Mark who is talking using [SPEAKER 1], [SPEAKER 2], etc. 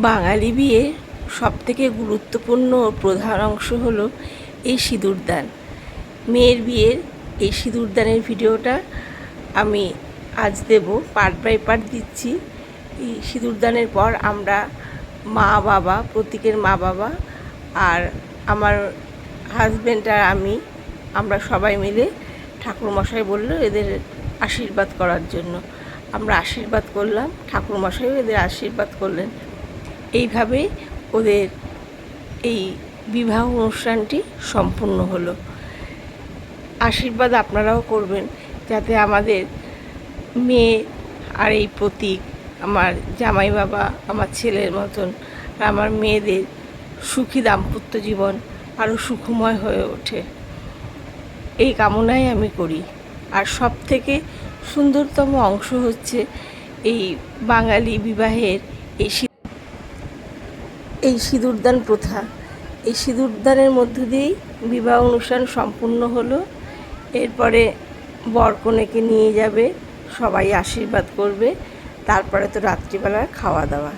[SPEAKER 1] বাঙালি বিয়ে সবথেকে গুরুত্বপূর্ণ ও প্রধান অংশ হলো এই সিঁদুরদান। মেয়ের বিয়ের এই সিঁদুরদানের ভিডিওটা আমি আজ দেব, পার্ট বাই পার্ট দিচ্ছি। এই সিঁদুরদানের পর আমরা মা বাবা, প্রতীকের মা বাবা আর আমার হাজব্যান্ড আর আমরা সবাই মিলে ঠাকুরমশাই বলল এদের আশীর্বাদ করার জন্য। আমরা আশীর্বাদ করলাম, ঠাকুরমশাইও এদের আশীর্বাদ করলেন। এইভাবে ওদের এই বিবাহ অনুষ্ঠানটি সম্পূর্ণ হলো। আশীর্বাদ আপনারাও করবেন যাতে আমাদের মেয়ে আর এই প্রতীক, আমার জামাই বাবা আমার ছেলের মতন, আর আমার মেয়েদের সুখী দাম্পত্য জীবন আরও সুখময় হয়ে ওঠে, এই কামনাই আমি করি। আর সব থেকে সুন্দরতম অংশ হচ্ছে এই বাঙালি বিবাহের এই সিঁদুরদান প্রথা। এই সিঁদুরদানের মধ্য দিয়েই বিবাহ অনুষ্ঠান সম্পূর্ণ হলো। এরপরে বর কনেকে নিয়ে যাবে, সবাই আশীর্বাদ করবে, তারপরে তো রাত্রিবেলার খাওয়া দাওয়া।